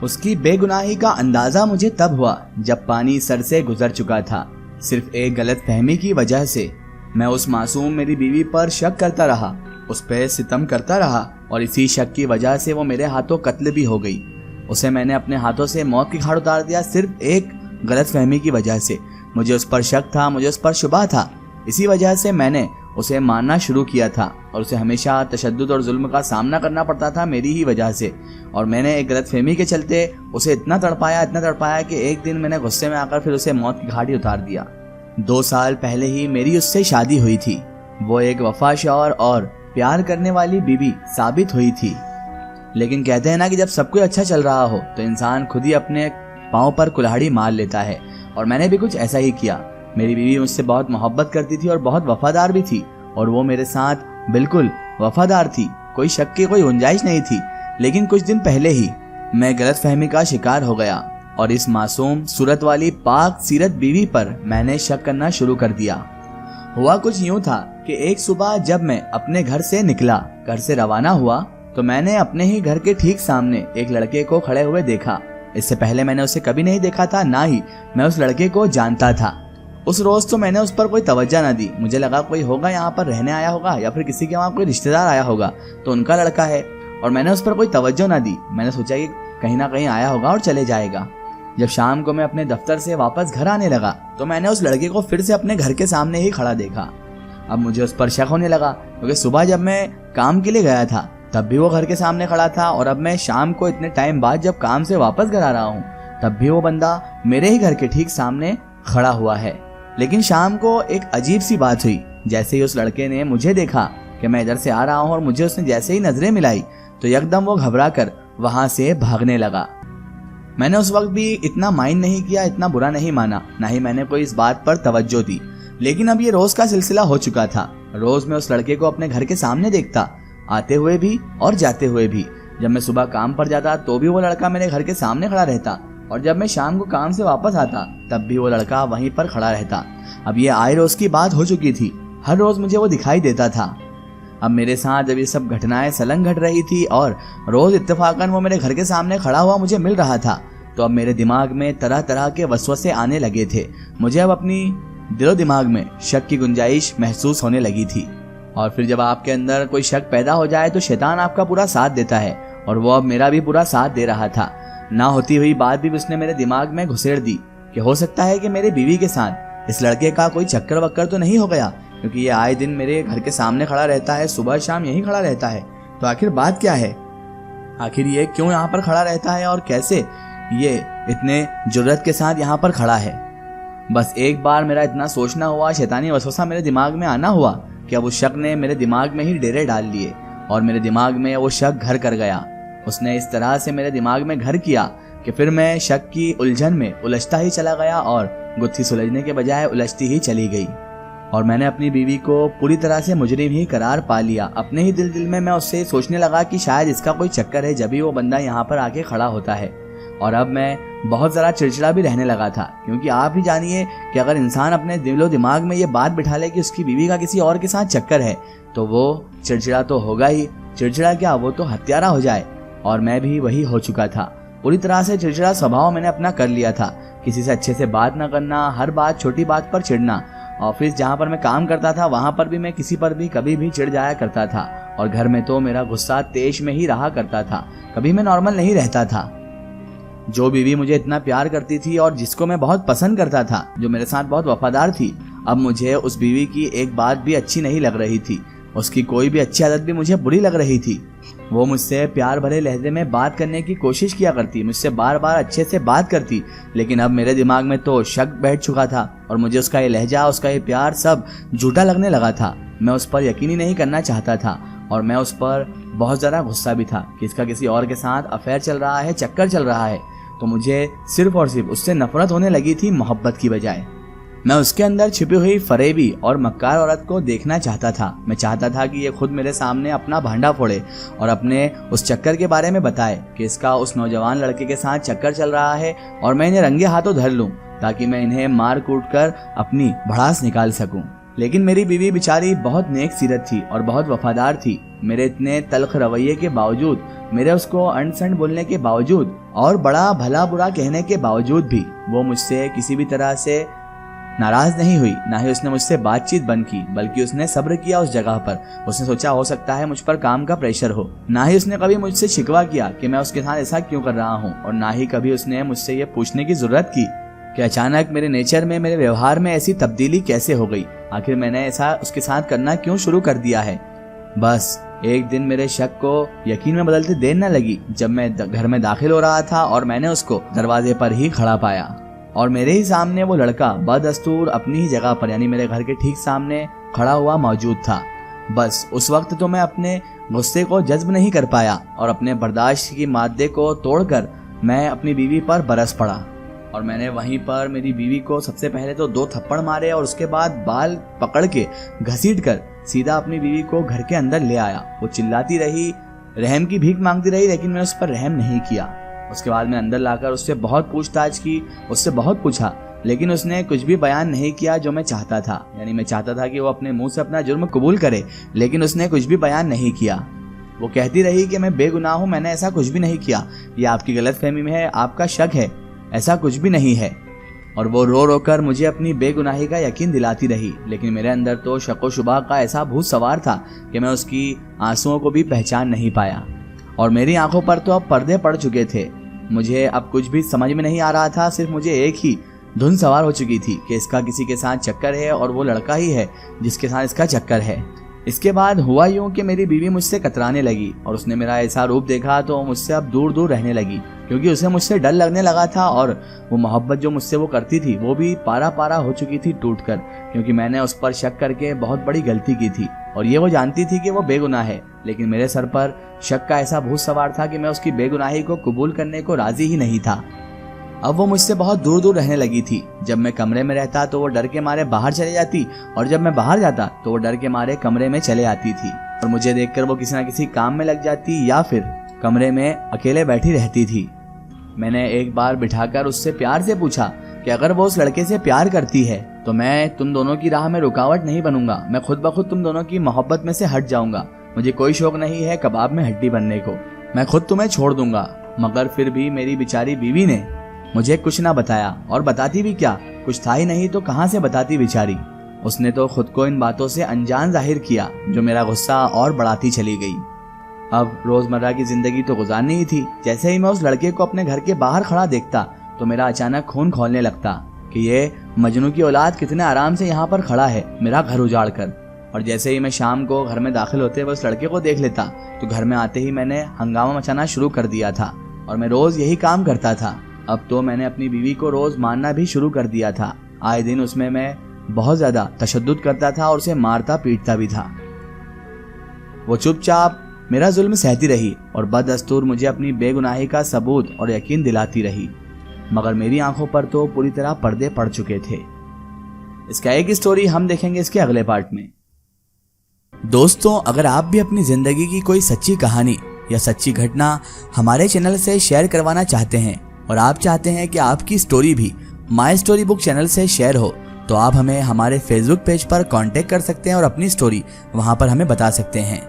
उसकी बेगुनाही का अंदाजा मुझे तब हुआ जब पानी सर से गुजर चुका था। सिर्फ एक गलत फहमी की वजह से मैं उस मासूम मेरी बीवी पर शक करता रहा, उस पर सितम करता रहा और इसी शक की वजह से वो मेरे हाथों कत्ल भी हो गई। उसे मैंने अपने हाथों से मौत की खाड़ उतार दिया, सिर्फ एक गलत फहमी की वजह से। मुझे उस पर शक था, मुझे उस पर शुबा था, इसी वजह से मैंने उसे मारना शुरू किया था और उसे हमेशा तशद्दुद और जुल्म का सामना करना पड़ता था मेरी ही वजह से। और मैंने एक गलतफहमी के चलते उसे इतना तड़पाया कि एक दिन मैंने गुस्से में आकर फिर उसे मौत की घाटी उतार दिया। 2 साल पहले ही मेरी उससे शादी हुई थी। वो एक वफाशौर और प्यार करने वाली बीवी साबित हुई थी। लेकिन कहते हैं ना कि जब सब कुछ अच्छा चल रहा हो तो इंसान खुद ही अपने पाँव पर कुल्हाड़ी मार लेता है, और मैंने भी कुछ ऐसा ही किया। मेरी बीवी मुझसे बहुत मोहब्बत करती थी और बहुत वफादार भी थी, और वो मेरे साथ बिल्कुल वफादार थी, कोई शक की कोई गुंजाइश नहीं थी। लेकिन कुछ दिन पहले ही मैं गलतफहमी का शिकार हो गया और इस मासूम सूरत वाली पाक सीरत बीवी पर मैंने शक करना शुरू कर दिया। हुआ कुछ यूं था कि एक सुबह जब मैं अपने घर से निकला, घर से रवाना हुआ, तो मैंने अपने ही घर के ठीक सामने एक लड़के को खड़े हुए देखा। इससे पहले मैंने उसे कभी नहीं देखा था, ना ही मैं उस लड़के को जानता था। उस रोज तो मैंने उस पर कोई तवज्जो ना दी। मुझे लगा कोई होगा यहाँ पर रहने आया होगा या फिर किसी के वहाँ कोई रिश्तेदार आया होगा तो उनका लड़का है, और मैंने उस पर कोई तवज्जो ना दी। मैंने सोचा कि कहीं ना कहीं आया होगा और चले जाएगा। जब शाम को मैं अपने दफ्तर से वापस घर आने लगा तो मैंने उस लड़के को फिर से अपने घर के सामने ही खड़ा देखा। अब मुझे उस पर शक होने लगा, क्योंकि सुबह जब मैं काम के लिए गया था तब भी वो घर के सामने खड़ा था, और अब मैं शाम को इतने टाइम बाद जब काम से वापस घर आ रहा हूँ तब भी वो बंदा मेरे ही घर के ठीक सामने खड़ा हुआ है। लेकिन शाम को एक अजीब सी बात हुई। जैसे ही उस लड़के ने मुझे देखा कि मैं इधर से आ रहा हूँ और मुझे उसने जैसे ही नजरें मिलाई तो एकदम वो घबरा कर वहां से भागने लगा। मैंने उस वक्त भी इतना माइंड नहीं किया, इतना बुरा नहीं माना, ना ही मैंने कोई इस बात पर तवज्जो दी। लेकिन अब ये रोज का सिलसिला हो चुका था। रोज मैं उस लड़के को अपने घर के सामने देखता, आते हुए भी और जाते हुए भी। जब मैं सुबह काम पर जाता तो भी वो लड़का मेरे घर के सामने खड़ा रहता, और जब मैं शाम को काम से वापस आता तब भी वो लड़का वहीं पर खड़ा रहता। अब ये आए रोज की बात हो चुकी थी, हर रोज मुझे वो दिखाई देता था। अब मेरे साथ जब ये सब घटनाएं सलंग घट रही थी और रोज इत्तेफाकन वो मेरे घर के सामने खड़ा हुआ मुझे मिल रहा था, तो अब मेरे दिमाग में तरह तरह के वसवसे आने लगे थे। मुझे अब अपनी दिलो दिमाग में शक की गुंजाइश महसूस होने लगी थी। और फिर जब आपके अंदर कोई शक पैदा हो जाए तो शैतान आपका पूरा साथ देता है, और वो अब मेरा भी पूरा साथ दे रहा था। ना होती हुई बात भी उसने मेरे दिमाग में घुसेड़ दी कि हो सकता है कि मेरी बीवी के साथ इस लड़के का कोई चक्कर वक्कर तो नहीं हो गया, क्योंकि ये आए दिन मेरे घर के सामने खड़ा रहता है, सुबह शाम यहीं खड़ा रहता है। तो आखिर बात क्या है, आखिर ये क्यों यहाँ पर खड़ा रहता है और कैसे ये इतने जुर्रत के साथ यहाँ पर खड़ा है। बस एक बार मेरा इतना सोचना हुआ, शैतानी वसवसा मेरे दिमाग में आना हुआ कि अब उस शक ने मेरे दिमाग में ही डेरे डाल लिए, और मेरे दिमाग में वो शक घर कर गया। उसने इस तरह से मेरे दिमाग में घर किया कि फिर मैं शक की उलझन में उलझता ही चला गया, और गुत्थी सुलझने के बजाय उलझती ही चली गई। और मैंने अपनी बीवी को पूरी तरह से मुजरिम ही करार पा लिया। अपने ही दिल में मैं उससे सोचने लगा कि शायद इसका कोई चक्कर है, जब भी वो बंदा यहाँ पर आके खड़ा होता है। और अब मैं बहुत ज़रा चिड़चिड़ा भी रहने लगा था, क्योंकि आप ही जानिए कि अगर इंसान अपने दिलो दिमाग में ये बात बिठा ले कि उसकी बीवी का किसी और के साथ चक्कर है तो वो चिड़चिड़ा तो होगा ही। चिड़चिड़ा क्या, वो तो हत्यारा हो जाए। और मैं भी वही हो चुका था। पूरी तरह से चिड़चिड़ा स्वभाव मैंने अपना कर लिया था। किसी से अच्छे से बात ना करना, हर बात छोटी बात पर चिढ़ना। ऑफिस जहाँ पर मैं काम करता था वहाँ पर भी मैं किसी पर भी कभी भी चिढ़ जाया करता था, और घर में तो मेरा गुस्सा तेज में ही रहा करता था, कभी मैं नॉर्मल नहीं रहता था। जो बीवी मुझे इतना प्यार करती थी और जिसको मैं बहुत पसंद करता था, जो मेरे साथ बहुत वफादार थी, अब मुझे उस बीवी की एक बात भी अच्छी नहीं लग रही थी। उसकी कोई भी अच्छी आदत भी मुझे बुरी लग रही थी। वो मुझसे प्यार भरे लहजे में बात करने की कोशिश किया करती, मुझसे बार बार अच्छे से बात करती, लेकिन अब मेरे दिमाग में तो शक बैठ चुका था और मुझे उसका ये लहजा, उसका ये प्यार सब झूठा लगने लगा था। मैं उस पर यकीन ही नहीं करना चाहता था, और मैं उस पर बहुत ज़्यादा गुस्सा भी था कि इसका किसी और के साथ अफेयर चल रहा है, चक्कर चल रहा है। तो मुझे सिर्फ और सिर्फ उससे नफरत होने लगी थी, मोहब्बत की बजाय। मैं उसके अंदर छिपी हुई फरेबी और मक्कार औरत को देखना चाहता था। मैं चाहता था कि ये खुद मेरे सामने अपना भांडा फोड़े और अपने उस चक्कर के बारे में बताए कि इसका उस नौजवान लड़के के साथ चक्कर चल रहा है, और मैं इन्हें रंगे हाथों धर लूं ताकि मैं इन्हें मार कूट कर अपनी भड़ास निकाल सकूं। लेकिन मेरी बीवी बेचारी बहुत नेक सीरत थी और बहुत वफादार थी। मेरे इतने तल्ख रवैये के बावजूद, मेरे उसको अनसंड बोलने के बावजूद और बड़ा भला बुरा कहने के बावजूद भी वो मुझसे किसी भी तरह से नाराज नहीं हुई। ना ही उसने मुझसे बातचीत बंद की, बल्कि उसने सब्र किया उस जगह पर। उसने सोचा हो सकता है मुझ पर काम का प्रेशर हो। ना ही उसने कभी मुझसे शिकवा किया कि मैं उसके साथ ऐसा क्यों कर रहा हूँ, और ना ही कभी उसने मुझसे ये पूछने की जरूरत की कि अचानक मेरे नेचर में, मेरे व्यवहार में ऐसी तब्दीली कैसे हो गई। आखिर मैंने ऐसा उसके साथ करना क्यों शुरू कर दिया है। बस एक दिन मेरे शक को यकीन में बदलते देर न लगी, जब मैं घर में दाखिल हो रहा था और मैंने उसको दरवाजे पर ही खड़ा पाया और मेरे ही सामने वो लड़का बदस्तूर अपनी ही जगह पर, यानी मेरे घर के ठीक सामने खड़ा हुआ मौजूद था। बस उस वक्त तो मैं अपने गुस्से को जज्ब नहीं कर पाया और अपने बर्दाश्त की मादे को तोड़कर मैं अपनी बीवी पर बरस पड़ा और मैंने वहीं पर मेरी बीवी को सबसे पहले तो 2 थप्पड़ मारे और उसके बाद बाल पकड़ के घसीट कर सीधा अपनी बीवी को घर के अंदर ले आया। वो चिल्लाती रही, रहम की भीख मांगती रही, लेकिन मैंने उस पर रहम नहीं किया। उसके बाद मैं अंदर लाकर उससे बहुत पूछताछ की, उससे बहुत पूछा, लेकिन उसने कुछ भी बयान नहीं किया जो मैं चाहता था। यानी मैं चाहता था कि वो अपने मुंह से अपना जुर्म कबूल करे, लेकिन उसने कुछ भी बयान नहीं किया। वो कहती रही कि मैं बेगुनाह हूँ, मैंने ऐसा कुछ भी नहीं किया, ये आपकी गलतफहमी में है, आपका शक है, ऐसा कुछ भी नहीं है। और वो रो रो कर मुझे अपनी बेगुनाही का यकीन दिलाती रही, लेकिन मेरे अंदर तो शक व शुबा का ऐसा भूत सवार था कि मैं उसकी आंसुओं को भी पहचान नहीं पाया और मेरी आंखों पर तो अब पर्दे पड़ चुके थे। मुझे अब कुछ भी समझ में नहीं आ रहा था, सिर्फ मुझे एक ही धुन सवार हो चुकी थी कि इसका किसी के साथ चक्कर है और वो लड़का ही है जिसके साथ इसका चक्कर है। इसके बाद हुआ यूं कि मेरी बीवी मुझसे कतराने लगी और उसने मेरा ऐसा रूप देखा तो मुझसे अब दूर दूर रहने लगी, क्योंकि उसे मुझसे डर लगने लगा था और वो मोहब्बत जो मुझसे वो करती थी वो भी पारा पारा हो चुकी थी टूटकर, क्योंकि मैंने उस पर शक करके बहुत बड़ी गलती की थी और ये वो जानती थी कि वो बेगुनाह है। लेकिन मेरे सर पर शक का ऐसा भूत सवार था कि मैं उसकी बेगुनाही को कबूल करने को राजी ही नहीं था। अब वो मुझसे बहुत दूर दूर रहने लगी थी। जब मैं कमरे में रहता तो वो डर के मारे बाहर चले जाती और जब मैं बाहर जाता तो वो डर के मारे कमरे में चले आती थी और मुझे देखकर वो किसी न किसी काम में लग जाती या फिर कमरे में अकेले बैठी रहती थी। मैंने एक बार बिठाकर उससे प्यार से पूछा कि अगर वो उस लड़के से प्यार करती है तो मैं तुम दोनों की राह में रुकावट नहीं बनूंगा, मैं खुद ब खुद तुम दोनों की मोहब्बत में से हट जाऊंगा। मुझे कोई शौक नहीं है कबाब में हड्डी बनने को, मैं खुद तुम्हें छोड़ दूंगा। मगर फिर भी मेरी बेचारी बीवी ने मुझे कुछ ना बताया, और बताती भी क्या, कुछ था ही नहीं तो कहां से बताती बेचारी। उसने तो खुद को इन बातों से अनजान जाहिर किया, जो मेरा गुस्सा और बढ़ाती चली गई। अब रोजमर्रा की जिंदगी तो गुजारनी ही थी। जैसे ही मैं उस लड़के को अपने घर के बाहर खड़ा देखता तो मेरा अचानक खून खौलने लगता कि ये मजनू की औलाद कितने आराम से यहाँ पर खड़ा है मेरा घर उजाड़ कर। और जैसे ही मैं शाम को घर में दाखिल होते हुए उस लड़के को देख लेता तो घर में आते ही मैंने हंगामा मचाना शुरू कर दिया था और मैं रोज यही काम करता था। अब तो मैंने अपनी बीवी को रोज मारना भी शुरू कर दिया था। आए दिन उसमें मैं बहुत ज्यादा तशद्दुद करता था और उसे मारता पीटता भी था। वो चुपचाप मेरा जुल्म सहती रही और बदस्तूर मुझे अपनी बेगुनाही का सबूत और यकीन दिलाती रही, मगर मेरी आंखों पर तो पूरी तरह पर्दे पड़ चुके थे। इसका एक स्टोरी हम देखेंगे इसके अगले पार्ट में। दोस्तों, अगर आप भी अपनी जिंदगी की कोई सच्ची कहानी या सच्ची घटना हमारे चैनल से शेयर करवाना चाहते हैं और आप चाहते हैं कि आपकी स्टोरी भी माय स्टोरी बुक चैनल से शेयर हो, तो आप हमें हमारे फेसबुक पेज पर कांटेक्ट कर सकते हैं और अपनी स्टोरी वहां पर हमें बता सकते हैं।